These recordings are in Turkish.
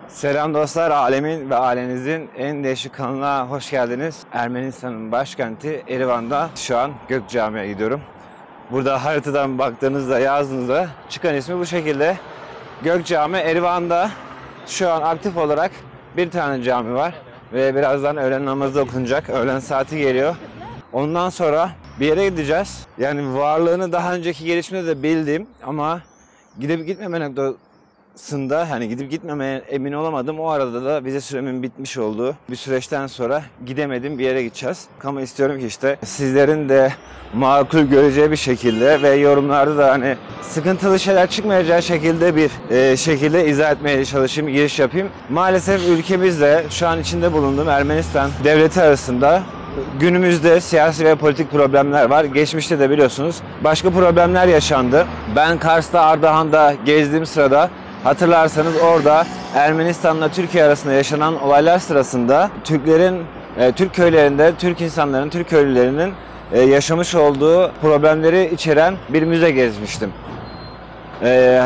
Selam dostlar, alemin ve ailenizin en değişik kanalına hoş geldiniz. Ermenistan'ın başkenti Erivan'da şu an Gök Camii'ye gidiyorum. Burada haritadan baktığınızda, yazdığınızda çıkan ismi bu şekilde. Gök Camii Erivan'da şu an aktif olarak bir tane cami var. Ve birazdan öğlen namazı okunacak. Öğlen saati geliyor. Ondan sonra bir yere gideceğiz. Yani varlığını daha önceki gelişimde de bildim ama gidip gitmeme noktasında hani gidip gitmemeye emin olamadım. O arada da vize süremin bitmiş olduğu bir süreçten sonra gidemedim, bir yere gideceğiz. Ama istiyorum ki işte sizlerin de makul göreceği bir şekilde ve yorumlarda da hani sıkıntılı şeyler çıkmayacağı şekilde bir şekilde izah etmeye çalışayım, giriş yapayım. Maalesef ülkemizde şu an içinde bulunduğum Ermenistan devleti arasında günümüzde siyasi ve politik problemler var. Geçmişte de biliyorsunuz başka problemler yaşandı. Ben Kars'ta, Ardahan'da gezdiğim sırada hatırlarsanız orada Ermenistan'la Türkiye arasında yaşanan olaylar sırasında Türklerin, Türk köylerinde, Türk insanların, Türk köylülerinin yaşamış olduğu problemleri içeren bir müze gezmiştim.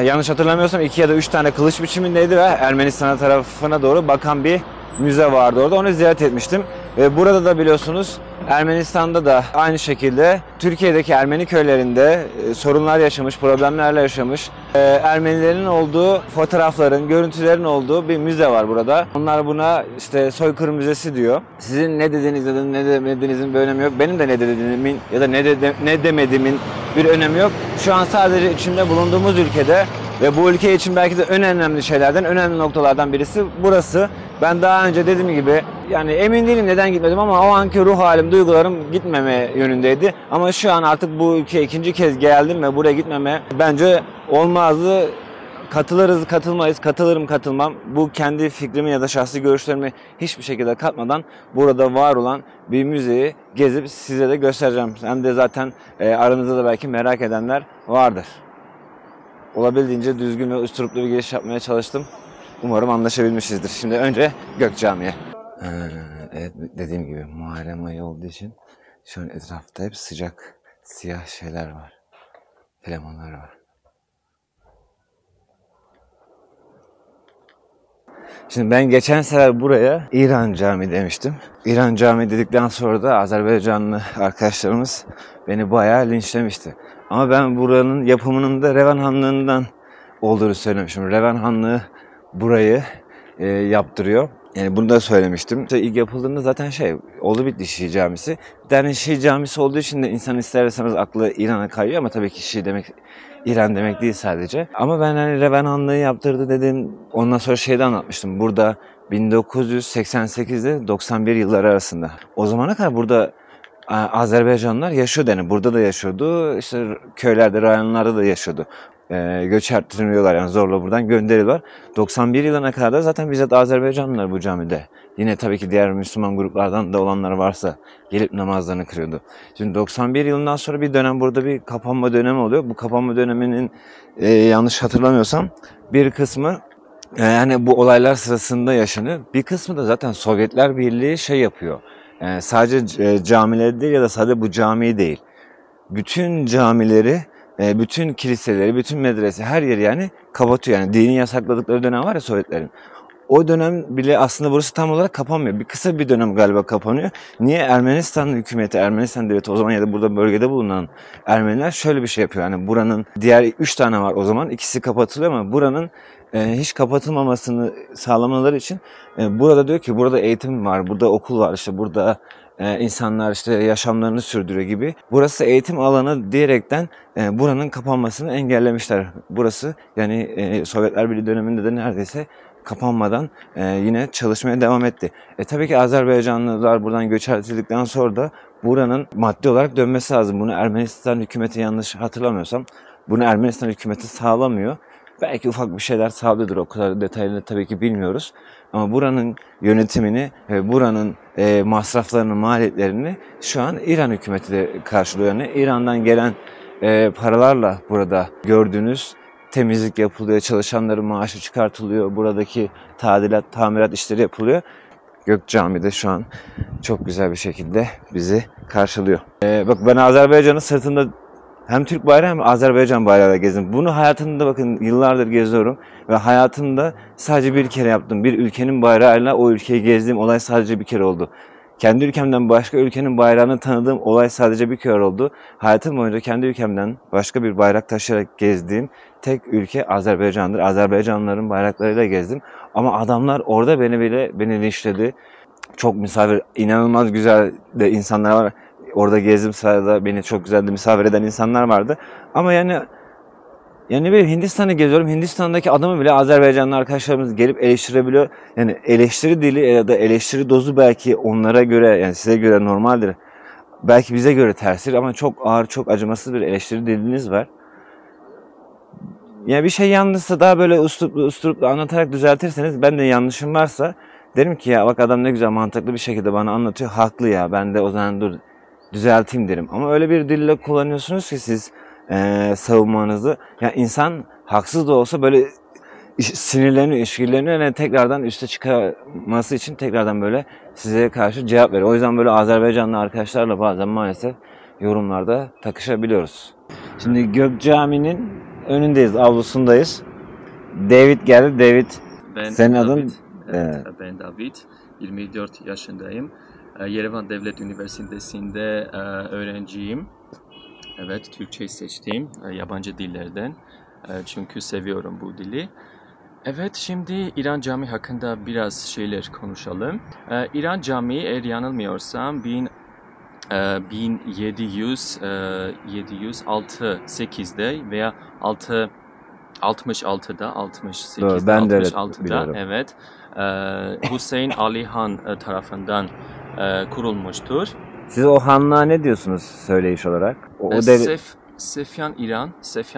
Yanlış hatırlamıyorsam 2 ya da 3 tane kılıç biçimindeydi ve Ermenistan tarafına doğru bakan bir müze vardı orada. Onu ziyaret etmiştim. Ve burada da biliyorsunuz Ermenistan'da da aynı şekilde Türkiye'deki Ermeni köylerinde sorunlar yaşamış, problemlerle yaşamış Ermenilerin olduğu fotoğrafların, görüntülerin olduğu bir müze var burada. Onlar buna işte soykırım müzesi diyor. Sizin ne dediğinizde de ne demediğinizin bir önemi yok. Benim de ne dediğimin ya da ne demediğimin bir önemi yok. Şu an sadece içinde bulunduğumuz ülkede ve bu ülke için belki de en önemli şeylerden, önemli noktalardan birisi burası. Ben daha önce dediğim gibi yani emin değilim neden gitmedim ama o anki ruh halim, duygularım gitmeme yönündeydi. Ama şu an artık bu ülkeye ikinci kez geldim ve buraya gitmeme bence olmazdı. Katılırız, katılmayız, katılırım, katılmam. Bu kendi fikrimi ya da şahsi görüşlerimi hiçbir şekilde katmadan burada var olan bir müzeyi gezip size de göstereceğim. Hem de zaten aranızda da belki merak edenler vardır. Olabildiğince düzgün ve üsturuplu bir giriş yapmaya çalıştım. Umarım anlaşabilmişizdir. Şimdi önce Gök Camii'ye. Evet, dediğim gibi Muharrem ayı olduğu için şu an etrafta hep sıcak, siyah şeyler var. Flamanlar var. Şimdi ben geçen sefer buraya İran Camii demiştim. İran Camii dedikten sonra da Azerbaycanlı arkadaşlarımız beni bayağı linçlemişti. Ama ben buranın yapımının da Revan Hanlığı'ndan olduğunu söylemişim. Revan Hanlığı burayı yaptırıyor. Yani bunu da söylemiştim. İşte ilk yapıldığında zaten oldu bitti Şii Camisi. Bir tane Şii Camisi olduğu için de insan ister istemez aklı İran'a kayıyor ama tabii ki Şii demek İran demek değil sadece. Ama ben hani Revan Hanlığı yaptırdı dedim. Ondan sonra anlatmıştım. Burada 1988'de 91 yılları arasında. O zamana kadar burada Azerbaycanlılar yaşıyordu. Yani burada da yaşıyordu. İşte köylerde, rayonlarda da yaşıyordu. Göç ettirmiyorlar yani zorla buradan gönderiyorlar. 91 yılına kadar da zaten bizzat Azerbaycanlılar bu camide. Yine tabii ki diğer Müslüman gruplardan da olanlar varsa gelip namazlarını kırıyordu. Şimdi 91 yılından sonra bir dönem burada bir kapanma dönemi oluyor. Bu kapanma döneminin yanlış hatırlamıyorsam bir kısmı yani bu olaylar sırasında yaşanıyor. Bir kısmı da zaten Sovyetler Birliği yapıyor. Sadece camileri değil ya da sadece bu camiyi değil. Bütün camileri, bütün kiliseleri, bütün medrese her yeri yani kapatıyor. Yani dini yasakladıkları dönem var ya Sovyetlerin. O dönem bile aslında burası tam olarak kapanmıyor. Bir kısa bir dönem galiba kapanıyor. Niye? Ermenistan hükümeti, Ermenistan devleti o zaman ya da burada bölgede bulunan Ermeniler şöyle bir şey yapıyor. Yani buranın diğer 3 tane var o zaman. İkisi kapatılıyor ama buranın hiç kapatılmamasını sağlamaları için burada diyor ki burada eğitim var, burada okul var, işte burada insanlar işte yaşamlarını sürdürüyor gibi. Burası eğitim alanı diyerekten buranın kapanmasını engellemişler. Burası yani Sovyetler Birliği döneminde de neredeyse kapanmadan yine çalışmaya devam etti. Tabii ki Azerbaycanlılar buradan göç edildikten sonra da buranın maddi olarak dönmesi lazım. Bunu Ermenistan hükümeti yanlış hatırlamıyorsam bunu Ermenistan hükümeti sağlamıyor. Belki ufak bir şeyler sağlıyordur. O kadar detayını tabii ki bilmiyoruz. Ama buranın yönetimini ve buranın masraflarını, maliyetlerini şu an İran hükümeti de karşılıyor. Yani İran'dan gelen paralarla burada gördüğünüz temizlik yapılıyor, çalışanların maaşı çıkartılıyor, buradaki tadilat, tamirat işleri yapılıyor. Gök Camii'de şu an çok güzel bir şekilde bizi karşılıyor. Bak ben Azerbaycan'ın sırtında hem Türk bayrağı hem Azerbaycan bayrağıyla gezdim. Bunu hayatımda bakın yıllardır geziyorum ve hayatımda sadece bir kere yaptım. Bir ülkenin bayrağıyla o ülkeyi gezdiğim olay sadece bir kere oldu. Kendi ülkemden başka ülkenin bayrağını tanıdığım olay sadece bir kere oldu. Hayatım boyunca kendi ülkemden başka bir bayrak taşıyarak gezdiğim tek ülke Azerbaycan'dır. Azerbaycanlıların bayraklarıyla gezdim. Ama adamlar orada beni linçledi. Çok misafir, inanılmaz güzel de insanlar var. Orada gezdiğim sırada beni çok güzel de misafir eden insanlar vardı. Ama yani bir Hindistan'ı geziyorum. Hindistan'daki adamı bile Azerbaycanlı arkadaşlarımız gelip eleştirebiliyor. Yani eleştiri dili ya da eleştiri dozu belki onlara göre, yani size göre normaldir. Belki bize göre terstir ama çok ağır, çok acımasız bir eleştiri diliniz var. Yani bir şey yanlışsa daha böyle üsluplu anlatarak düzeltirseniz, ben de yanlışım varsa derim ki ya bak adam ne güzel mantıklı bir şekilde bana anlatıyor. Haklı ya, ben de o zaman dur düzelteyim derim. Ama öyle bir dille kullanıyorsunuz ki siz savunmanızı. Ya insan haksız da olsa böyle sinirlerini, işgillerini tekrardan üste çıkarması için tekrardan böyle size karşı cevap veriyor. O yüzden böyle Azerbaycanlı arkadaşlarla bazen maalesef yorumlarda takışabiliyoruz. Şimdi Gök Camii'nin önündeyiz, avlusundayız. David geldi. David, senin adın? Evet, ben David. 24 yaşındayım. Yerevan Devlet Üniversitesi'nde öğrenciyim. Evet, Türkçeyi seçtim yabancı dillerden. Çünkü seviyorum bu dili. Evet, şimdi İran Camii hakkında biraz şeyler konuşalım. İran Camii, eğer yanılmıyorsam 1768'de veya 66'da, 68'de, Doğru, ben de 66'da, evet, Hüseyin Ali Han tarafından kurulmuştur. Siz o hanlığa ne diyorsunuz söyleyiş olarak? Sefyan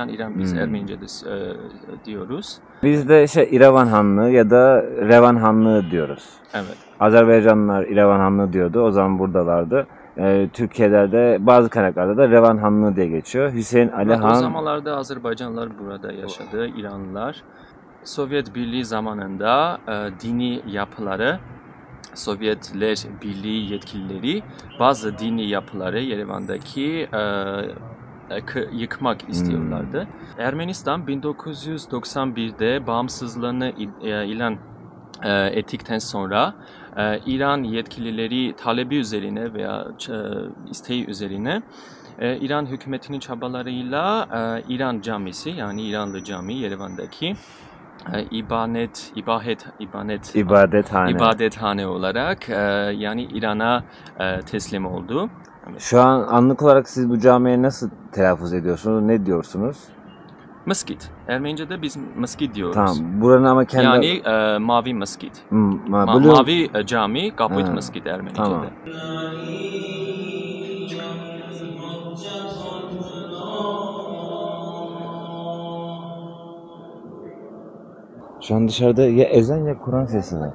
İran biz Ermenice'de diyoruz. Biz de İrevan Hanlığı ya da Revan Hanlığı diyoruz. Evet. Azerbaycanlılar İrevan Hanlığı diyordu. O zaman buradalardı. Türkiye'de de bazı kaynaklarda da Revan Hanlığı diye geçiyor. Hüseyin Ali Han. O zamanlarda Azerbaycanlılar burada yaşadı, İranlılar. Sovyet Birliği zamanında dini yapıları, Sovyetler Birliği yetkilileri bazı dini yapıları Yerevan'daki yıkmak istiyorlardı. Ermenistan 1991'de bağımsızlığını ilan ettikten sonra İran yetkilileri talebi üzerine veya isteği üzerine İran hükümetinin çabalarıyla İran Camisi, yani İranlı Cami Yerevan'daki ibadethane olarak yani İran'a teslim oldu. Şu an anlık olarak siz bu camiye nasıl telaffuz ediyorsunuz? Ne diyorsunuz? Mescit. Ermenice'de biz mescit diyoruz. Tamam. Buranın ama kendi... Yani mavi mescit. Mavi cami, kaput mescit Ermenice'de. Tamam. Şu an dışarıda ya ezan ya Kur'an sesi var.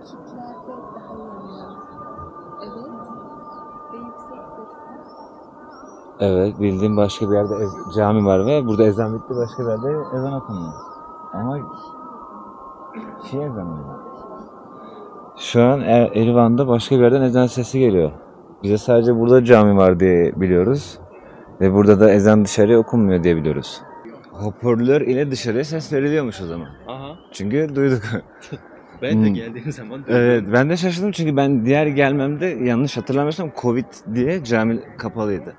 Evet, bildiğim başka bir yerde cami var ve burada ezan bitti, başka bir yerde ezan okunuyor. Ama ezanı. Şu an Erivan'da başka bir yerden ezan sesi geliyor. Bize sadece burada cami var diye biliyoruz. Ve burada da ezan dışarıya okunmuyor diye biliyoruz. Hoparlör ile dışarıya ses veriliyormuş o zaman. Aha. Çünkü duyduk. Ben de geldiğim zaman duydum. Evet, ben de şaşırdım çünkü ben diğer gelmemde yanlış hatırlamıyorsam Covid diye cami kapalıydı.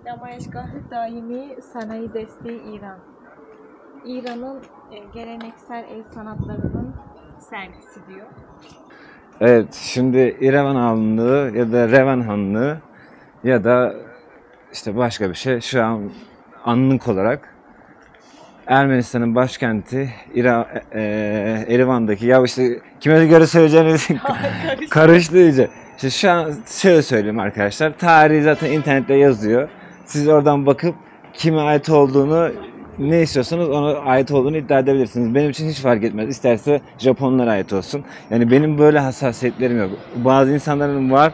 Namaişgahı daimi sanayi desteği İran. İran'ın geleneksel el sanatlarının sergisi diyor. Evet, şimdi İrevan Hanlığı ya da Revan Hanlığı ya da işte başka bir şey şu an anlık olarak Ermenistan'ın başkenti Erivan'daki, ya işte kime göre söyleyeceğiniz karıştı iyice. İşte şu an şöyle söyleyeyim arkadaşlar, tarihi zaten internette yazıyor. Siz oradan bakıp kime ait olduğunu, ne istiyorsanız ona ait olduğunu iddia edebilirsiniz. Benim için hiç fark etmez. İsterse Japonlara ait olsun. Yani benim böyle hassasiyetlerim yok. Bazı insanların var.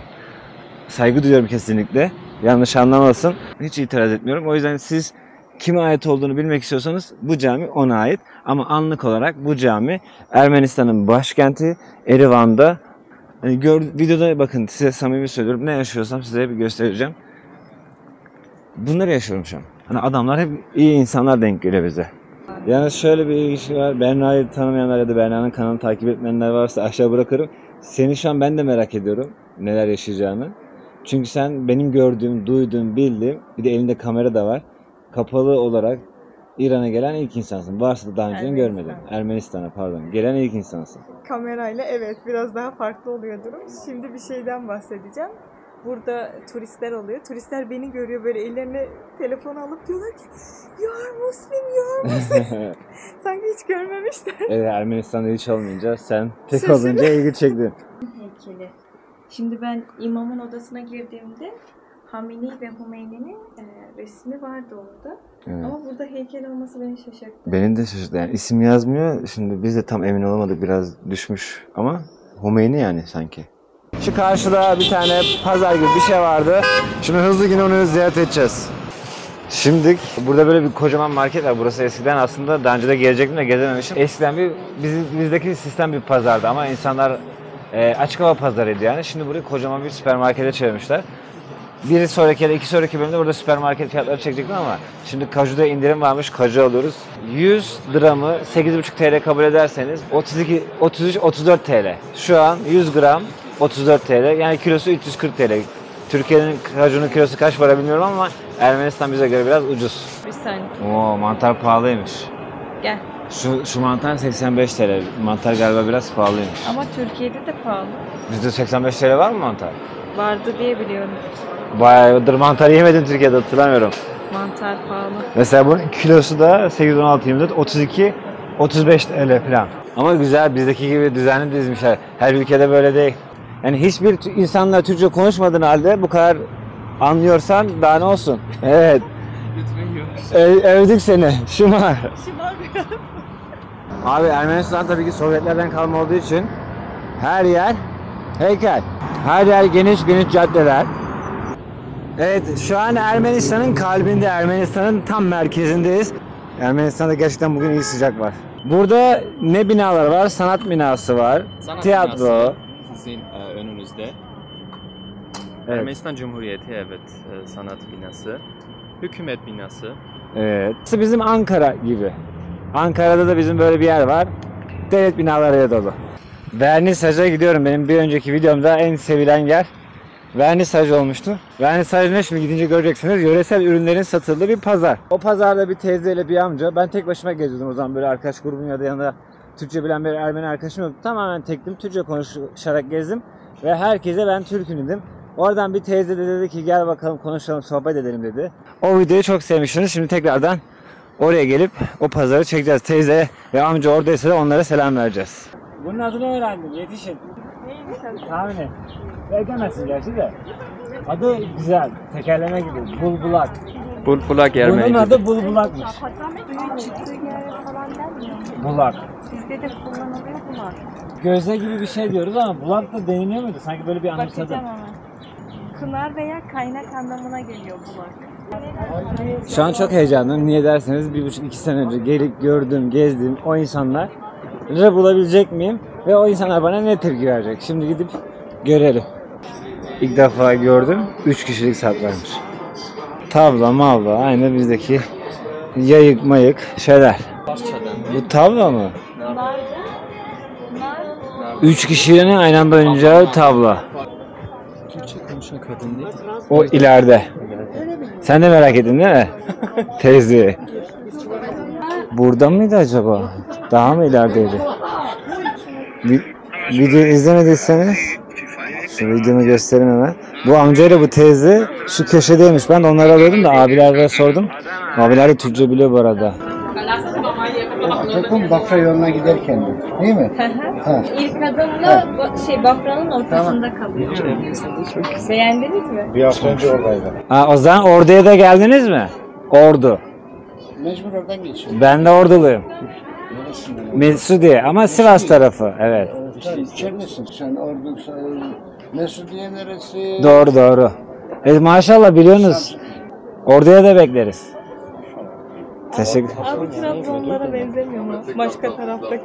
Saygı duyuyorum kesinlikle. Yanlış anlamasın. Hiç itiraz etmiyorum. O yüzden siz kime ait olduğunu bilmek istiyorsanız bu cami ona ait. Ama anlık olarak bu cami Ermenistan'ın başkenti Erivan'da. Yani videoda bakın, size samimi söylüyorum. Ne yaşıyorsam size bir göstereceğim. Bunları yaşıyorum şu an. Hani adamlar hep iyi insanlar denk geliyor bize. Yani şöyle bir ilişki var. Berna'yı tanımayanlar ya da Berna'nın kanalını takip etmeyenler varsa aşağı bırakırım. Seni şu an ben de merak ediyorum neler yaşayacağını. Çünkü sen benim gördüğüm, duyduğum, bildiğim, bir de elinde kamera da var. Kapalı olarak İran'a gelen ilk insansın. Varsa da daha önceden görmedim. Ermenistan'a pardon. Gelen ilk insansın. Kamerayla evet biraz daha farklı oluyor durum. Şimdi bir şeyden bahsedeceğim. Burada turistler oluyor. Turistler beni görüyor böyle ellerine telefonu alıp diyorlar ki "You are Muslim, you are Muslim." Sanki hiç görmemişler. Evet, Ermenistan'da hiç olmayınca sen tek Şaşırdım. olunca ilgi çektin. Heykeli. Şimdi ben imamın odasına girdiğimde Hamini ve Hümeyni'nin resmi vardı orada. Evet. Ama burada heykel olması beni şaşırttı. Benim de şaşırttı. Yani isim yazmıyor. Şimdi biz de tam emin olamadık. Biraz düşmüş ama Hümeyni yani sanki. Şu karşıda bir tane pazar gibi bir şey vardı. Şimdi hızlı yine onu ziyaret edeceğiz. Şimdi burada böyle bir kocaman market var. Burası eskiden aslında daha önce de gelecektim de gezememişim. Eskiden bizdeki sistem bir pazardı ama insanlar açık hava pazarıydı yani. Şimdi burayı kocaman bir süpermarkete çevirmişler. Bir sonraki ya da iki sonraki bölümde burada süpermarket fiyatları çekecektim ama şimdi kajuda indirim varmış, kaju alıyoruz. 100 dramı 8,5 TL kabul ederseniz 33-34 TL. Şu an 100 gram 34 TL yani kilosu 340 TL. Türkiye'nin kajunun kilosu kaç para bilmiyorum ama Ermenistan bize göre biraz ucuz. Bir saniye. Oo, mantar pahalıymış. Gel. Şu mantar 85 TL. Mantar galiba biraz pahalıymış. Ama Türkiye'de de pahalı. Bizde 85 TL var mı mantar? Vardı diye biliyorum. Bayağıdır mantar yemedim Türkiye'de, hatırlamıyorum. Mantar pahalı. Mesela bunun kilosu da 8, 16, 24, 32, 35 TL falan. Ama güzel, bizdeki gibi düzenli dizmişler. Her ülkede böyle değil. Yani hiçbir insanla Türkçe konuşmadığın halde bu kadar anlıyorsan daha ne olsun. Evet. Övdük seni. Şımar. Abi Ermenistan tabii ki Sovyetlerden kalma olduğu için her yer heykel. Her yer geniş geniş caddeler. Evet, şu an Ermenistan'ın kalbinde, Ermenistan'ın tam merkezindeyiz. Ermenistan'da gerçekten bugün iyi sıcak var. Burada ne binalar var? Sanat binası var, tiyatro. Binası sizin önünüzde. Evet. Ermenistan Cumhuriyeti evet sanat binası. Hükümet binası. Evet. Bizim Ankara gibi. Ankara'da da bizim böyle bir yer var. Devlet binalarıyla dolu. Vernisaja gidiyorum. Benim bir önceki videomda en sevilen yer Vernisaj olmuştu. Vernisaj ne, şimdi gidince göreceksiniz. Yöresel ürünlerin satıldığı bir pazar. O pazarda bir teyzeyle bir amca. Ben tek başıma geziyordum o zaman, böyle arkadaş grubum ya da yanında Türkçe bilen bir Ermeni arkadaşım yoktu. Tamamen tektim. Türkçe konuşarak gezdim. Ve herkese ben Türk'üm dedim. Oradan bir teyze de dedi ki gel bakalım konuşalım, sohbet edelim dedi. O videoyu çok sevmiştiniz. Şimdi tekrardan oraya gelip o pazarı çekeceğiz. Teyze ve amca oradaysa da onlara selam vereceğiz. Bunun adını öğrendim. Yetişin. Neymiş adı? Tahmin et. Beklemezsin gerçi de. Adı güzel. Tekerleme gibi. Bulbulak. Bulbulak Bunun Ermenice. adı bulbulakmış. Suyun çıktığı yere falan denmiyor mu? Bulak. Bizde de kullanılıyor bunlar. Gözle gibi bir şey diyoruz ama bulak da deniliyor muydu? Sanki böyle bir anımsadım. Bakacağım ama. Kınar veya kaynak anlamına geliyor bulak. Şu an çok heyecanlıyım. Niye derseniz 1,5-2 sene önce gelip gördüğüm, gezdiğim o insanları bulabilecek miyim? Ve o insanlar bana ne tepki verecek? Şimdi gidip görelim. İlk defa gördüm. 3 kişilik satlarmış. Tavla mavla aynı bizdeki yayık mayık şeyler. Bu tavla mı? Nar. 3 kişinin aynı anda oynayacağı tavla. Türkçe konuşan kadın değil. O ileride. Sen de merak ettin değil mi? Teyze. Burada mıydı acaba? Daha mı ilerideydi? Video izlemediyseniz şu videomu göstereyim hemen. Bu amcayla bu teyze şu köşedeymiş. Ben de onları alıyordum da abilere sordum. Abiler de Türkçe biliyor bu arada. Takım Bafra yoluna giderken değil mi? İlk adımla Bafra'nın ortasında kalıyor. Beğendiniz mi? Bir hafta önce oradaydı. O zaman Ordu'ya da geldiniz mi? Ordu. Mecbur oradan geçiyor. Ben de Orduluyum. Mesudiye ama Sivas tarafı. Evet. İçeridesin sen orada. Mesudiye neresi? Doğru doğru. Maşallah biliyorsunuz. Orduya da bekleriz. Teşekkür. Abi Trabzonlara benzemiyor mu? Başka taraftaki.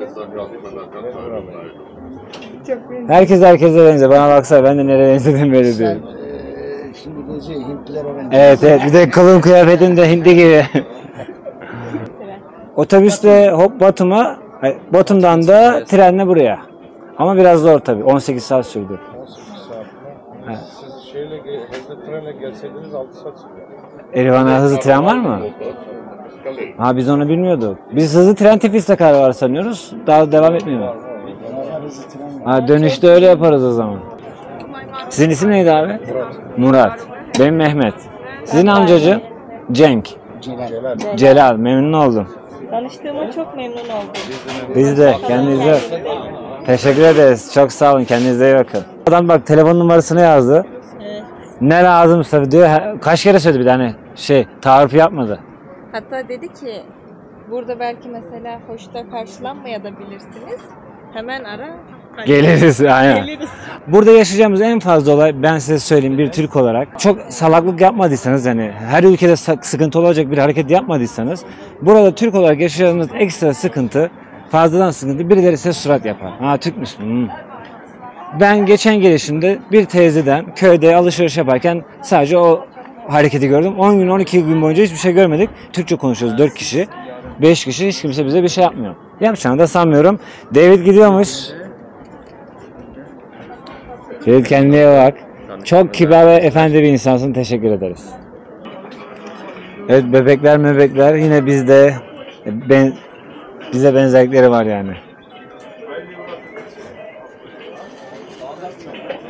Çok benziyor. Herkes herkese benziyor. Bana baksana ben de nereye benzediğimi belli Sen diyorum. şimdi bu İngilizce Hintliler öğrenci. Evet evet, bir de kılığın kıyafetin de Hintli gibi. Otobüste hop Batum'a, Batum'dan da trenle buraya. Ama biraz zor tabii, 18 saat sürdü. 18 saat. Siz hızlı trenle gelseydiniz 6 saat sürüyor. Erivan'a hızlı tren var mı? Ha, biz onu bilmiyorduk. Biz hızlı tren Tiflis'te karar var sanıyoruz. Daha devam etmiyor mu? Hızlı tren var. Ha, dönüşte öyle yaparız o zaman. Sizin isim neydi abi? Murat. Benim Mehmet. Sizin amcacığım? Cenk. Celal. Celal. Memnun oldum. Tanıştığıma çok memnun oldum. Biz de. Kendinize. Teşekkür ederiz. Çok sağ olun. Kendinize iyi bakın. Adam bak telefon numarasını yazdı. Evet. Ne lazımsa diyor. Kaç kere söyledi bir tane tarif yapmadı. Hatta dedi ki burada belki mesela hoşta karşılanmayabilirsiniz. Hemen ara. Geliriz. Aynen. Geliriz. Burada yaşayacağımız en fazla olay, ben size söyleyeyim bir Türk olarak, çok salaklık yapmadıysanız, hani her ülkede sıkıntı olacak bir hareket yapmadıysanız, burada Türk olarak yaşayacağımız ekstra sıkıntı, fazladan sıkıntı, birileri size surat yapar. Ha, Türk müsün? Ben geçen gelişimde bir teyzeden köyde alışveriş yaparken sadece o hareketi gördüm. 10 gün 12 gün boyunca hiçbir şey görmedik. Türkçe konuşuyoruz 4 kişi. 5 kişi, hiç kimse bize bir şey yapmıyor. Yapacağını da sanmıyorum. David gidiyormuş. David, kendine bak. Çok kibar ve efendi bir insansın. Teşekkür ederiz. Evet, bebekler yine bizde bize benzerlikleri var yani.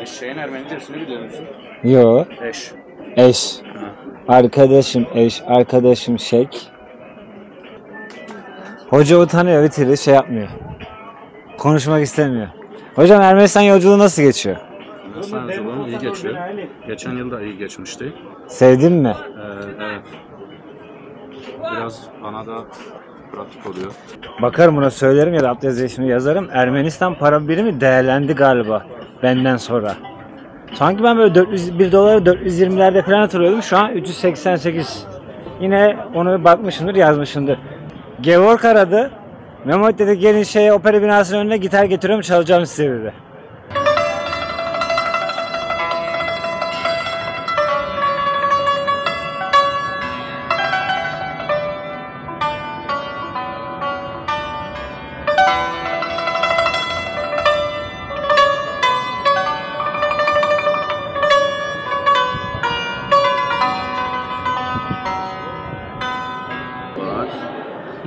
Eşeğin Ermenicesini biliyor musun? Yo. Eş. Eş. Arkadaşım eş, arkadaşım şek. Hoca utanıyor, bitiri şey yapmıyor. Konuşmak istemiyor. Hocam, Ermenistan yolculuğu nasıl geçiyor? Ermenistan yolculuğum iyi geçiyor. Geçen yıl da iyi geçmişti. Sevdin mi? Evet. Biraz bana da pratik oluyor. Bakarım, buna söylerim ya da abdest yazarım. Ermenistan para birimi değerlendi galiba benden sonra. Sanki ben böyle 401 doları 420'lerde falan hatırlıyordum. Şu an 388. Yine onu bakmışımdır, yazmışımdır. Georg aradı. Mehmet dedi gelin opera binasının önüne gitar getiriyorum, çalacağım size dedi.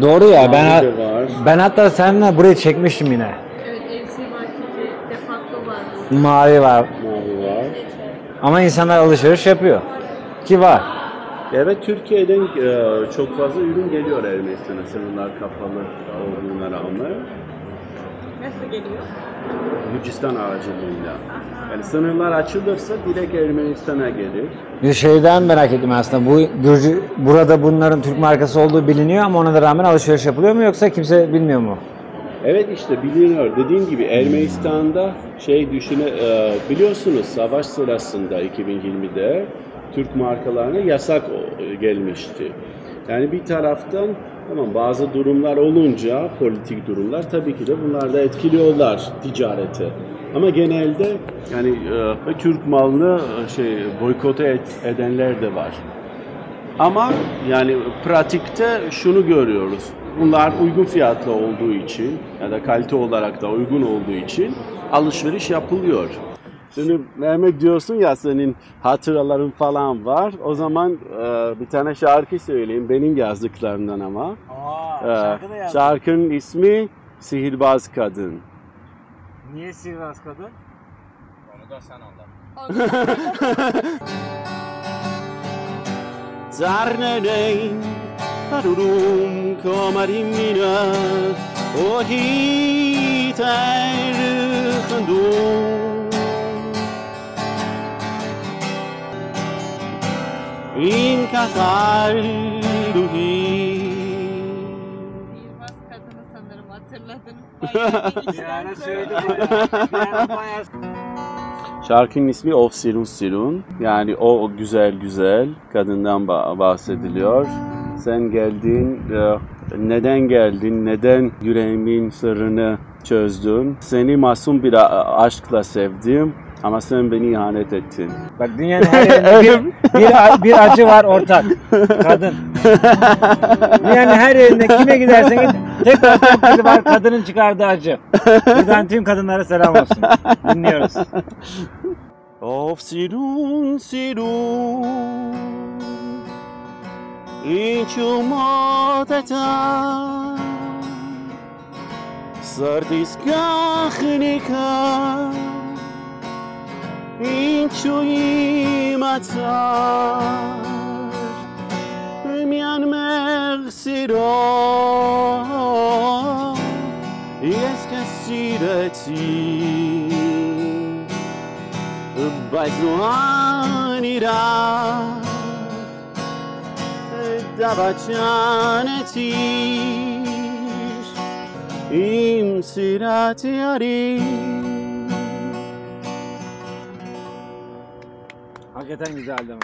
Doğru ya, ben hatta seninle burayı çekmiştim yine. Evet, LC marketi defakto var. Mavi var. Mavi var. Ama insanlar alışveriş yapıyor. Ki var. Evet, Türkiye'den çok fazla ürün geliyor Ermenistan'a, sınırlar kapalı olduğuna rağmen. Nasıl geliyor? Gürcistan aracılığıyla. Yani sınırlar açılırsa direkt Ermenistan'a gelir. Bir şeyden merak ettim aslında. Burada bunların Türk markası olduğu biliniyor ama ona da rağmen alışveriş yapılıyor mu, yoksa kimse bilmiyor mu? Evet, işte biliniyor. Dediğim gibi Ermenistan'da biliyorsunuz savaş sırasında 2020'de Türk markalarına yasak gelmişti. Yani bir taraftan tamam, bazı durumlar olunca, politik durumlar tabii ki de bunlar da etkiliyorlar ticareti. Ama genelde yani Türk malını boykota edenler de var. Ama yani pratikte şunu görüyoruz. Bunlar uygun fiyatlı olduğu için ya da kalite olarak da uygun olduğu için alışveriş yapılıyor. Şimdi Mehmet diyorsun ya, senin hatıraların falan var. O zaman bir tane şarkı söyleyeyim, benim yazdıklarımdan ama. Şarkının ismi Sihirbaz Kadın. Niye sihirbaz kadın? Onu da sen anlat. Zarnenein parurum komarimina ohiter khandum in kahar duhi. Sihirbaz kadını sanırım hatırladım. Bayağı Şarkının ismi Of Sirun Sirun. Yani o güzel güzel kadından bahsediliyor. Sen geldin, neden geldin, neden yüreğimin sırrını çözdün? Seni masum bir aşkla sevdim. Ama sen beni ihanet ettin. Bak dünyanın her yerinde bir acı var ortak. Kadın. Dünyanın her yerinde kime gidersen git tek ortak var, kadının çıkardığı acı. Buradan tüm kadınlara selam olsun. Dinliyoruz. Of sirun sirun İnçu moteta Sardis kahnika İnçu imatar Mian mersiro Ieskasireti Bazwanira Davacanetir İmsirati ari Hakikaten güzeldi ama.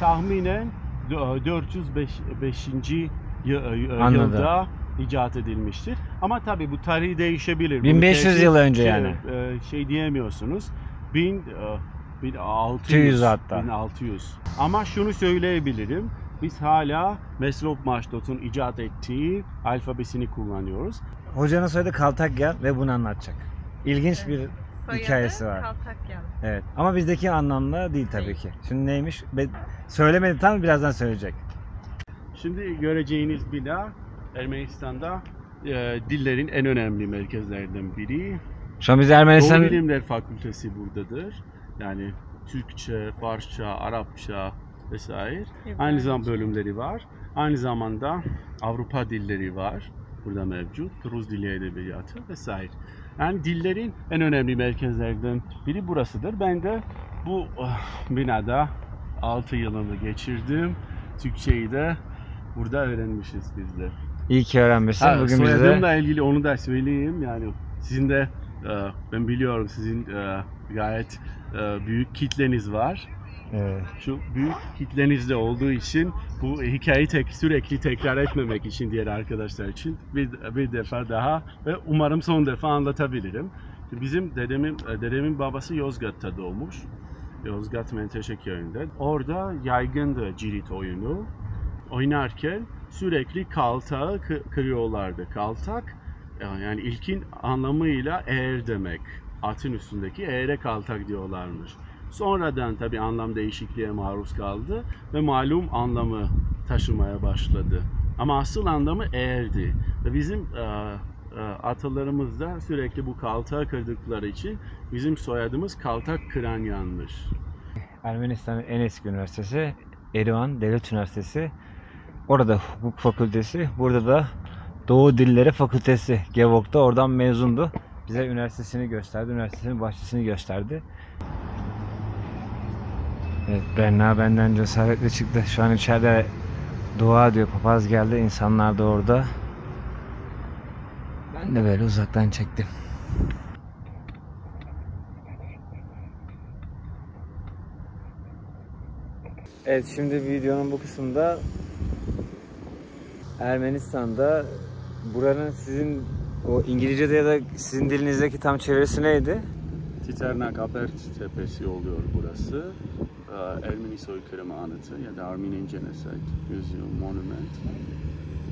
Tahminen 405. yılda icat edilmiştir. Ama tabii bu tarihi değişebilir. 1500 yıl önce yani. Şey diyemiyorsunuz. 1600 hatta. 1600. Ama şunu söyleyebilirim. Biz hala Mesrop-Maşdot'un icat ettiği alfabesini kullanıyoruz. Hocanın soyadı Kaltakyan ve bunu anlatacak. İlginç bir hikayesi var. Kaltakyan. Evet. Ama bizdeki anlamda değil tabii ki. Şimdi neymiş? Söylemedi, tam birazdan söyleyecek. Şimdi göreceğiniz bina Ermenistan'da dillerin en önemli merkezlerinden biri. Şu an biz Ermenistan... Doğu Bilimler Fakültesi buradadır. Yani Türkçe, Farsça, Arapça vesaire. Aynı zamanda bölümleri var. Aynı zamanda Avrupa dilleri var. Burada mevcut. Rus dili edebiyatı vesaire. Yani dillerin en önemli merkezlerinden biri burasıdır. Ben de bu binada 6 yılını geçirdim. Türkçeyi de burada öğrenmişiz biz de. İyi ki öğrenmişsin. Bugün bize... Soyadımla ilgili onu da söyleyeyim. Yani sizin de ben biliyorum sizin gayet büyük kitleniz var. Evet. Şu büyük kitlenizde olduğu için bu hikayeyi sürekli tekrar etmemek için diğer arkadaşlar için bir defa daha ve umarım son defa anlatabilirim. Bizim dedemin babası Yozgat'ta doğmuş. Yozgat Menteşe köyünde. Orada yaygındı cirit oyunu. Oynarken sürekli kaltağı kırıyorlardı. Kaltak yani ilkin anlamıyla eğer demek. Atın üstündeki eğere kaltak diyorlarmış. Sonradan tabi anlam değişikliğe maruz kaldı ve malum anlamı taşımaya başladı. Ama asıl anlamı eğerdi. Ve bizim atalarımız da sürekli bu kaltağı kırdıkları için bizim soyadımız Kaltak Kıranyan'mış. Ermenistan'ın en eski üniversitesi Erivan Devlet Üniversitesi. Orada hukuk fakültesi, burada da Doğu Dilleri Fakültesi. Gevok'ta oradan mezundu. Bize üniversitesini gösterdi, üniversitesinin bahçesini gösterdi. Evet, Berna benden cesaretli çıktı. Şu an içeride dua diyor, papaz geldi, insanlar da orada. Ben de böyle uzaktan çektim. Evet, şimdi videonun bu kısmında Ermenistan'da buranın sizin o İngilizce'de ya da sizin dilinizdeki tam çevirisi neydi? Titernakabert Tepesi oluyor burası. Ermeni soykırımı anıtı ya da Armenian Genocide Museum Monument.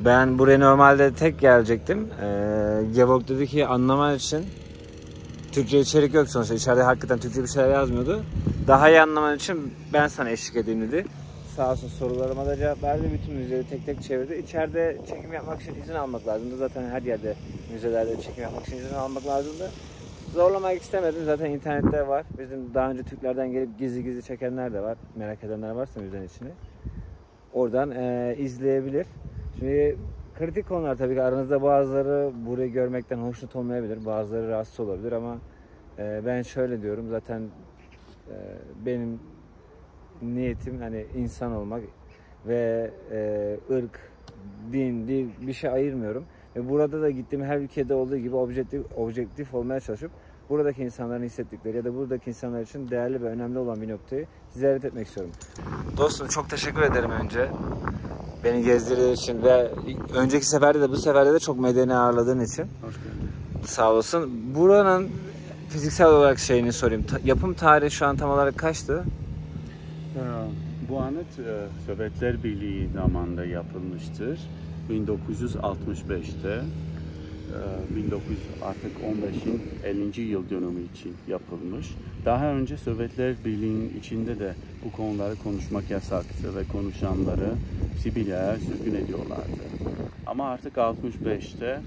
Ben buraya normalde tek gelecektim. Gevok dedi ki anlaman için Türkçe içerik yok sonuçta. İçeride hakikaten Türkçe bir şeyler yazmıyordu. Daha iyi anlaman için ben sana eşlik edeyim dedi. Sağ olsun sorularıma da cevap verdi. Bütün müzeleri tek tek çevirdi. İçeride çekim yapmak için izin almak lazımdı. Zaten her yerde müzelerde çekim yapmak için izin almak lazımdı. Zorlamak istemedim. Zaten internette var. Bizim daha önce Türklerden gelip gizli gizli çekenler de var. Merak edenler varsa müzenin içini. Oradan izleyebilir. Şimdi kritik konular tabii ki. Aranızda bazıları burayı görmekten hoşnut olmayabilir. Bazıları rahatsız olabilir ama ben şöyle diyorum. Zaten benim niyetim hani insan olmak ve ırk, din, dil bir şey ayırmıyorum. Ve burada da gittiğim her ülkede olduğu gibi objektif olmaya çalışıp buradaki insanların hissettikleri ya da buradaki insanlar için değerli ve önemli olan bir noktayı ziyaret etmek istiyorum. Dostum çok teşekkür ederim önce. Beni gezdirdiğin için ve önceki seferde de bu seferde de çok medeni ağırladığın için. Hoş geldin. Sağ olasın. Buranın fiziksel olarak şeyini sorayım. Yapım tarihi şu an tam olarak kaçtı? Bu anıt Sovyetler Birliği zamanında yapılmıştır. 1965'te 1915'in 50. yıl dönümü için yapılmış. Daha önce Sovyetler Birliği'nin içinde de bu konuları konuşmak yasaktı ve konuşanları Sibirya'ya sürgün ediyorlardı. Ama artık 65'te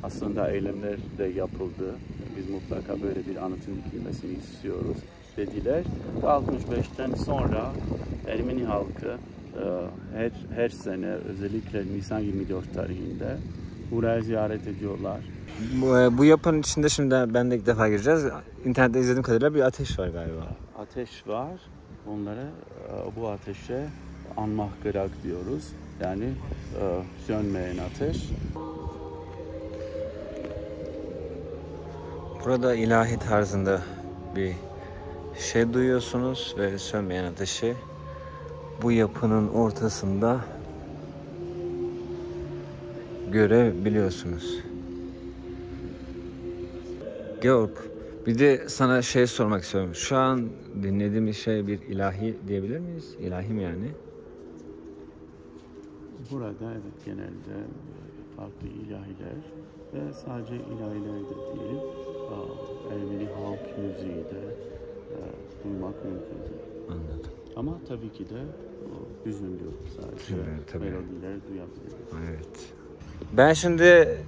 aslında eylemler de yapıldı. Biz mutlaka böyle bir anıtın dikilmesini istiyoruz dediler. 65'ten sonra Ermeni halkı her sene özellikle Nisan 24 tarihinde burayı ziyaret ediyorlar. Bu yapının içinde şimdi ben de ilk defa gireceğiz. İnternette izlediğim kadarıyla bir ateş var galiba. Ateş var. Onlara bu ateşe anmahgırak diyoruz. Yani sönmeyen ateş. Burada ilahi tarzında bir şey duyuyorsunuz ve sönmeyen ateşi bu yapının ortasında görebiliyorsunuz. Georg, bir de sana şey sormak istiyorum. Şu an dinlediğimiz şey bir ilahi diyebilir miyiz? İlahi mi yani? Burada evet genelde farklı ilahiler ve sadece ilahiler de değil, Ermeni halk müziği de duymak mümkündür. Anladım. Ama tabii ki de hüzünlü sadece tabii. melodiler duyabiliriz. Evet. Ben şimdi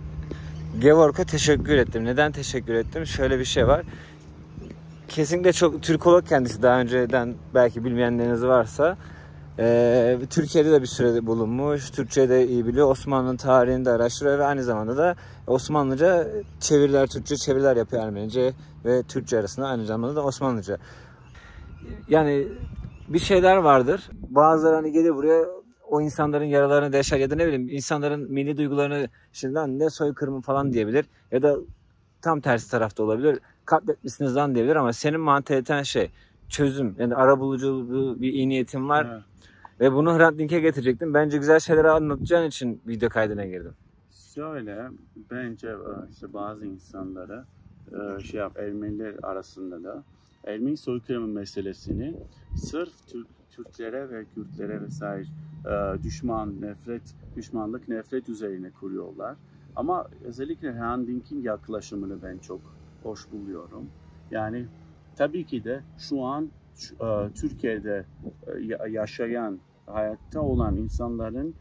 Georg'a teşekkür ettim. Neden teşekkür ettim? Şöyle bir şey var. Kesinlikle çok Türkolog kendisi, daha önceden belki bilmeyenleriniz varsa. Türkiye'de de bir sürede bulunmuş. Türkçe'yi de iyi biliyor. Osmanlı tarihini de araştırıyor ve aynı zamanda da Osmanlıca çeviriler, Türkçe çeviriler yapıyor, Ermenice ve Türkçe arasında, aynı zamanda da Osmanlıca. Yani bir şeyler vardır. Bazıları hani gelir buraya, o insanların yaralarını deşer ya da ne bileyim insanların milli duygularını şimdi lan ne soykırımı falan diyebilir ya da tam tersi tarafta olabilir. Katletmişsiniz lan diyebilir ama senin mantaliten şey çözüm, yani arabulucu bir iyi niyetin var. Evet. Ve bunu Hrant Dink'e getirecektim. Bence güzel şeyleri anlatacağın için video kaydına girdim. Şöyle, bence işte bazı insanlara Ermeniler arasında da Ermeni soykırımı meselesini sırf Türklere ve Kürtlere vesaire düşmanlık, nefret üzerine kuruyorlar. Ama özellikle Hrant Dink'in yaklaşımını ben çok hoş buluyorum. Yani tabii ki de şu an Türkiye'de yaşayan, hayatta olan insanların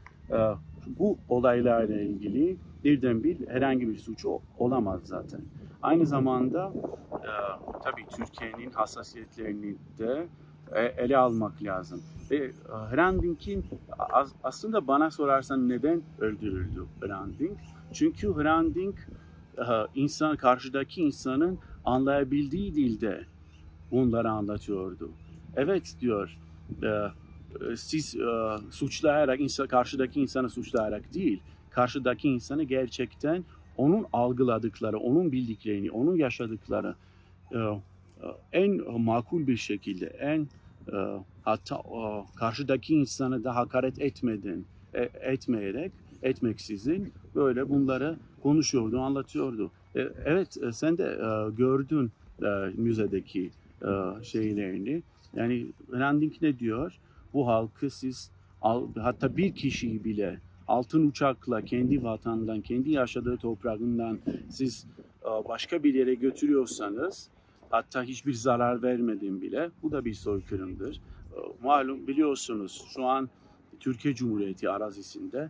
bu olaylarla ilgili birdenbire herhangi bir suçu olamaz zaten. Aynı zamanda tabii Türkiye'nin hassasiyetlerini de ele almak lazım. Ve Hrant Dink'in aslında bana sorarsan neden öldürüldü Hrant Dink? Çünkü Hrant Dink karşıdaki insanın anlayabildiği dilde bunları anlatıyordu. Evet diyor, siz suçlayarak, karşıdaki insanı suçlayarak değil, karşıdaki insanı gerçekten onun algıladıkları, onun bildiklerini, onun yaşadıkları en makul bir şekilde, hatta karşıdaki insanı da hakaret etmeksizin böyle bunları konuşuyordu, anlatıyordu. Evet, sen de gördün müzedeki şeylerini. Yani Hrant Dink ne diyor? Bu halkı siz hatta bir kişiyi bile altın uçakla kendi vatanından, kendi yaşadığı toprağından siz başka bir yere götürüyorsanız, hatta hiçbir zarar vermedin bile, bu da bir soykırımdır. Malum biliyorsunuz şu an Türkiye Cumhuriyeti arazisinde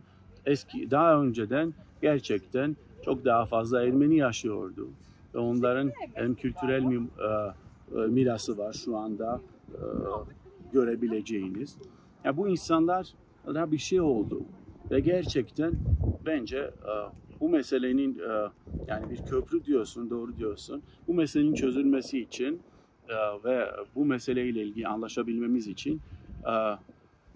daha önceden gerçekten çok daha fazla Ermeni yaşıyordu. Ve onların hem kültürel mirası var şu anda görebileceğiniz. Yani bu insanlara bir şey oldu ve gerçekten bence bu meselenin yani bir köprü diyorsun, doğru diyorsun. Bu meselenin çözülmesi için ve bu meseleyle ilgili anlaşabilmemiz için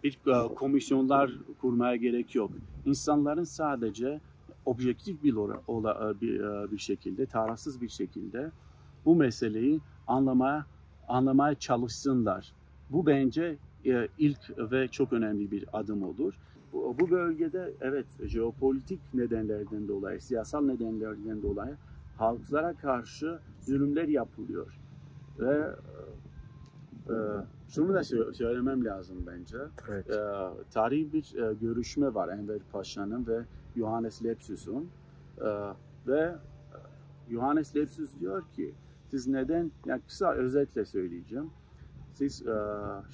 bir komisyonlar kurmaya gerek yok. İnsanların sadece objektif bir şekilde, tarafsız bir şekilde bu meseleyi anlamaya çalışsınlar. Bu bence ilk ve çok önemli bir adım olur. Bu bölgede evet jeopolitik nedenlerden dolayı, siyasal nedenlerden dolayı halklara karşı zulümler yapılıyor. Ve şunu da söylemem lazım bence. Evet. Tarihi bir görüşme var Enver Paşa'nın ve Johannes Lepsius'un. Ve Johannes Lepsius diyor ki, siz neden, yani kısa özetle söyleyeceğim, siz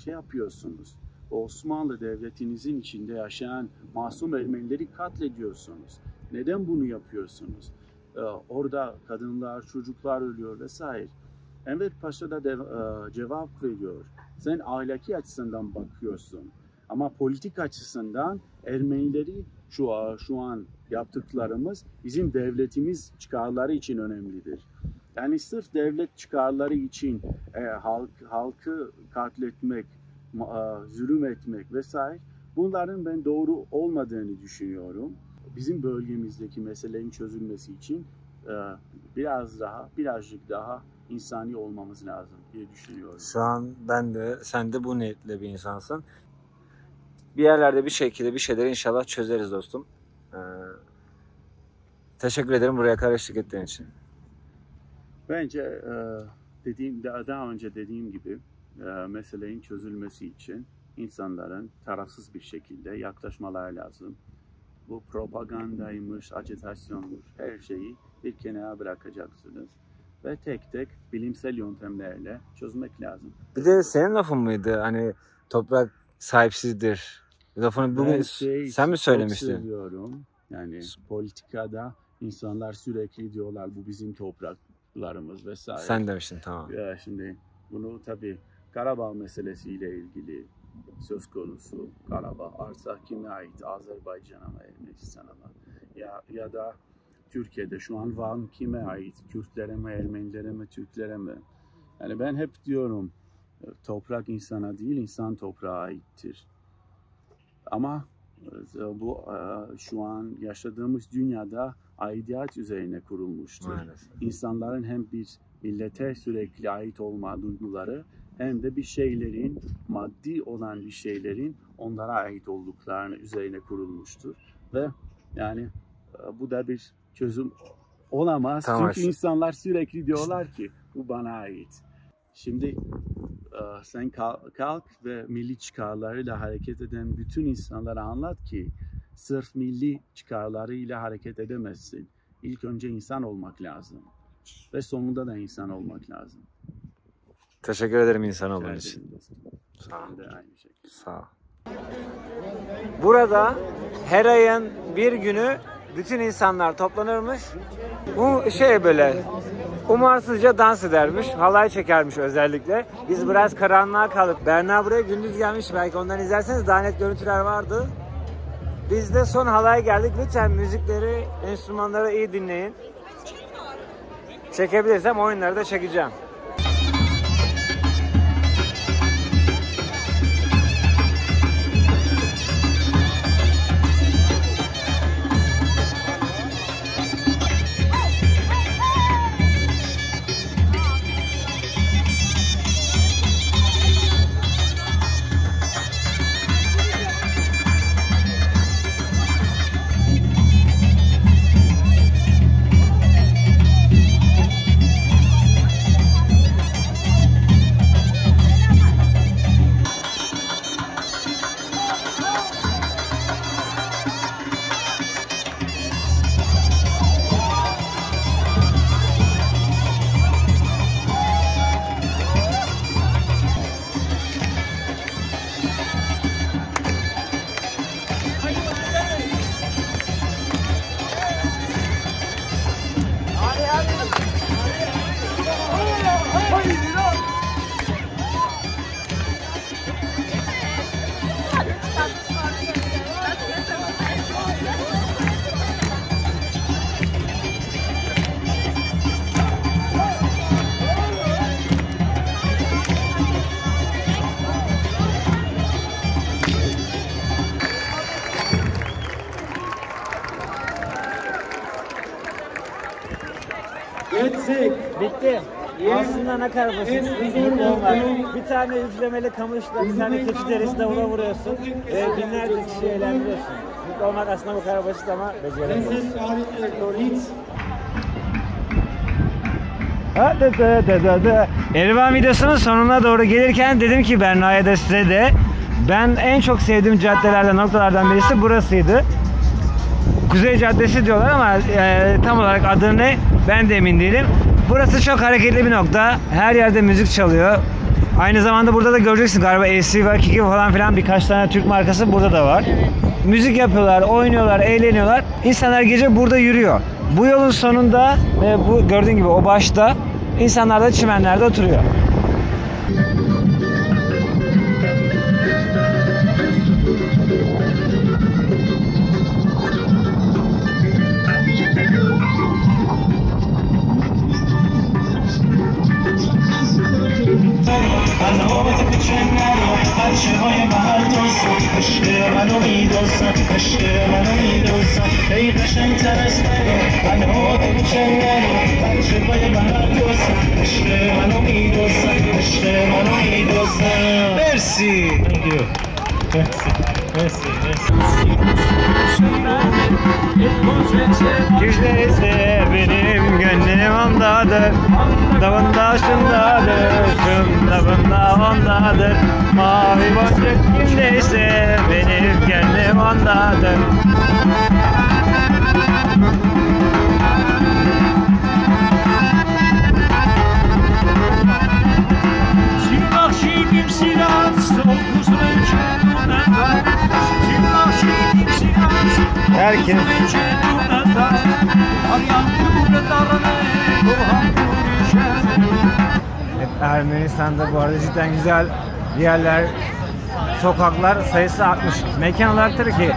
şey yapıyorsunuz, Osmanlı Devleti'nizin içinde yaşayan masum Ermenileri katlediyorsunuz. Neden bunu yapıyorsunuz? Orada kadınlar, çocuklar ölüyor vesaire. Enver Paşa da cevap veriyor. Sen ahlaki açısından bakıyorsun. Ama politik açısından Ermenileri şu an yaptıklarımız bizim devletimiz çıkarları için önemlidir. Yani sırf devlet çıkarları için halkı katletmek, zulüm etmek vesaire, bunların ben doğru olmadığını düşünüyorum. Bizim bölgemizdeki meselenin çözülmesi için birazcık daha insani olmamız lazım diye düşünüyorum. Şu an sen de bu niyetle bir insansın. Bir yerlerde bir şekilde bir şeyleri inşallah çözeriz dostum. Teşekkür ederim buraya karışık ettiğin için. Bence daha önce dediğim gibi meselenin çözülmesi için insanların tarafsız bir şekilde yaklaşmaları lazım. Bu propagandaymış, agitasyonmuş, her şeyi bir kenara bırakacaksınız. Ve tek tek bilimsel yöntemlerle çözmek lazım. Bir de senin lafın mıydı? Hani toprak sahipsizdir. Lafını bugün sen mi söylemiştin? Çok seviyorum. Yani politikada insanlar sürekli diyorlar bu bizim topraklarımız vesaire. Sen demiştin, tamam. Ya şimdi bunu tabii Karabağ meselesiyle ilgili söz konusu. Karabağ arsa kime ait? Azerbaycan'a mı, Ermenistan'a mı? Ya da Türkiye'de şu an Van kime ait? Kürtlere mi, Ermenilere mi, Türklere mi? Yani ben hep diyorum toprak insana değil, insan toprağa aittir. Ama bu şu an yaşadığımız dünyada aidiyet üzerine kurulmuştur. Maalesef. İnsanların hem bir millete sürekli ait olma duyguları hem de bir şeylerin, maddi olan bir şeylerin onlara ait olduklarını üzerine kurulmuştur. Ve yani bu da bir çözüm olamaz. Tamam. Çünkü insanlar sürekli diyorlar ki bu bana ait. Şimdi sen kalk ve milli çıkarlarıyla hareket eden bütün insanlara anlat ki sırf milli çıkarlarıyla hareket edemezsin. İlk önce insan olmak lazım. Ve sonunda da insan olmak lazım. Teşekkür ederim insan olduğun için. Sağ ol. Aynı şekilde. Sağ ol. Burada her ayın bir günü bütün insanlar toplanırmış. Bu böyle umarsızca dans edermiş, halay çekermiş özellikle. Biz biraz karanlığa kalıp, Berna buraya gündüz gelmiş, belki ondan izlerseniz daha net görüntüler vardı. Biz de son halaya geldik. Lütfen müzikleri, enstrümanları iyi dinleyin. Çekebilirsem oyunları da çekeceğim. Bitti. Aslında ne kadar basit. Bir tane üflemeli kamışla bir tane keçi derisi davula vuruyorsun ve binlerce kişiyi eğlendiriyorsun. Mutlu olmak aslında bu kadar basit ama beceremiyorsun. Erivan videosunun sonuna doğru gelirken dedim ki Berna'ya da size de ben en çok sevdiğim caddelerden, noktalardan birisi burasıydı. Kuzey Caddesi diyorlar ama tam olarak adı ne ben de emin değilim. Burası çok hareketli bir nokta. Her yerde müzik çalıyor. Aynı zamanda burada da göreceksin galiba AC var, Kiki falan filan birkaç tane Türk markası burada da var. Müzik yapıyorlar, oynuyorlar, eğleniyorlar. İnsanlar gece burada yürüyor. Bu yolun sonunda ve bu gördüğün gibi o başta insanlar da çimenlerde oturuyor. Merci. Thank you. Merci. Güzelse benim gönlüm ondadır. Davında şundadır, şunda bunda ondadır. Mavi boncuk kimdeyse benim gönlüm ondadır. Herkes Ermenistan'da bu arada cidden güzel yerler, sokaklar sayısı artmış. Mekan olarak tabii ki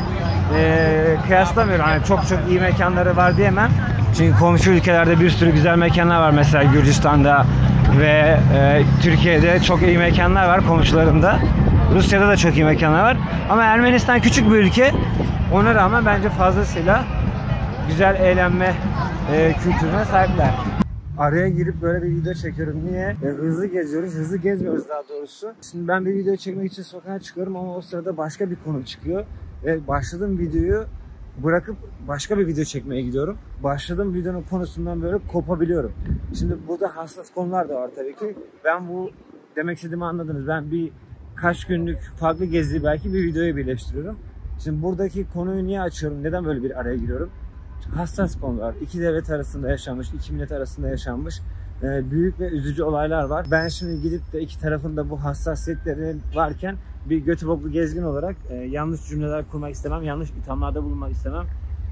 kıyaslamıyorum. Hani çok iyi mekanları var diyemem. Çünkü komşu ülkelerde bir sürü güzel mekanlar var. Mesela Gürcistan'da ve Türkiye'de çok iyi mekanlar var komşularımda. Rusya'da da çok iyi mekanlar var. Ama Ermenistan küçük bir ülke. Ona rağmen bence fazlasıyla güzel eğlenme kültürüne sahipler. Araya girip böyle bir video çekiyorum. Niye? Hızlı geziyoruz. Hızlı gezmiyoruz daha doğrusu. Şimdi ben bir video çekmek için sokağa çıkıyorum ama o sırada başka bir konu çıkıyor. Ve başladığım videoyu bırakıp başka bir video çekmeye gidiyorum. Başladığım videonun konusundan böyle kopabiliyorum. Şimdi burada hassas konular da var tabii ki. Ben bu demek istediğimi anladınız. Ben kaç günlük farklı geziyi belki bir videoya birleştiriyorum. Şimdi buradaki konuyu niye açıyorum? Neden böyle bir araya giriyorum? Hassas konular. İki devlet arasında yaşanmış, iki millet arasında yaşanmış büyük ve üzücü olaylar var. Ben şimdi gidip de iki tarafında bu hassasiyetleri varken bir götü boklu gezgin olarak yanlış cümleler kurmak istemem, yanlış ithamlarda bulunmak istemem.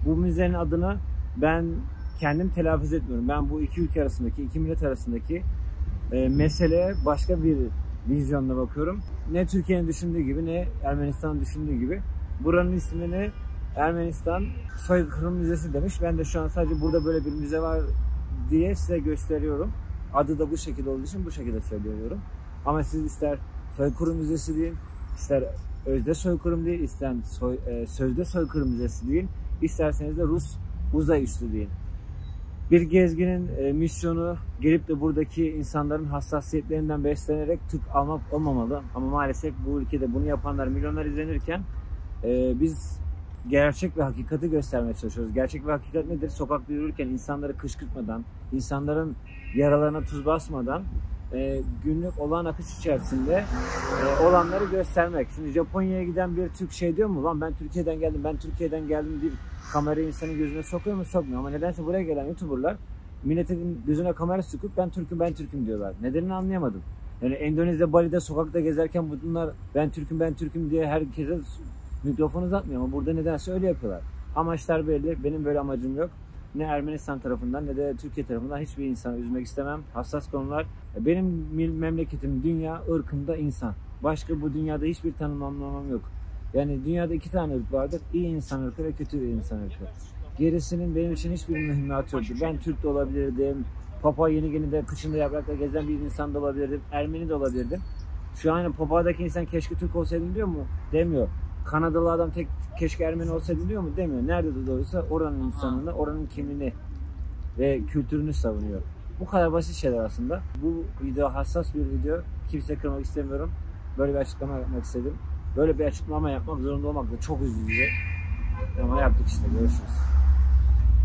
Bu müzenin adını ben kendim telaffuz etmiyorum. Ben bu iki ülke arasındaki, iki millet arasındaki meseleye başka bir vizyonla bakıyorum. Ne Türkiye'nin düşündüğü gibi ne Ermenistan'ın düşündüğü gibi. Buranın ismini Ermenistan Soykırım Müzesi demiş. Ben de şu an sadece burada böyle bir müze var diye size gösteriyorum. Adı da bu şekilde olduğu için bu şekilde söylüyorum. Ama siz ister Soykırım Müzesi deyin, ister Özde Soykırım deyin, ister Sözde Soykırım Müzesi deyin, isterseniz de Rus uzay üssü deyin. Bir gezginin misyonu gelip de buradaki insanların hassasiyetlerinden beslenerek tık almak olmamalı. Ama maalesef bu ülkede bunu yapanlar milyonlar izlenirken biz gerçek ve hakikati göstermeye çalışıyoruz. Gerçek ve hakikat nedir? Sokakta yürürken insanları kışkırtmadan, insanların yaralarına tuz basmadan günlük olağan akış içerisinde olanları göstermek. Şimdi Japonya'ya giden bir Türk şey diyor mu? Lan ben Türkiye'den geldim diye kamerayı insanın gözüne sokuyor mu? Sokmuyor. Ama nedense buraya gelen YouTuber'lar milletin gözüne kamera sıkıp ben Türk'üm diyorlar. Nedenini anlayamadım. Yani Endonezya, Bali'de sokakta gezerken bunlar ben Türk'üm diye herkese mikrofon uzatmıyor ama burada nedense öyle yapıyorlar. Amaçlar belli. Benim böyle amacım yok. Ne Ermenistan tarafından ne de Türkiye tarafından hiçbir insanı üzmek istemem. Hassas konular. Benim memleketim, dünya, ırkımda insan. Başka bu dünyada hiçbir tanımlamam yok. Yani dünyada iki tane ırk vardır. İyi insan ırkı ve kötü bir insan ırkı. Gerisinin benim için hiçbir mühimmatı yoktur. Ben Türk de olabilirdim. Papua Yeni Gine'de kışında yaprakla gezen bir insan da olabilirdim. Ermeni de olabilirdim. Şu an Papua'daki insan keşke Türk olsaydım diyor mu? Demiyor. Kanadalı adam keşke Ermeni olsaydı diyor mu? Demiyor. Nerede de olsa oranın insanını, oranın kimliğini ve kültürünü savunuyor. Bu kadar basit şeyler aslında. Bu video hassas bir video. Kimse kırmak istemiyorum. Böyle bir açıklama yapmak istedim. Böyle bir açıklama yapmak zorunda olmak da çok üzücü. Ama yaptık işte. Görüşürüz.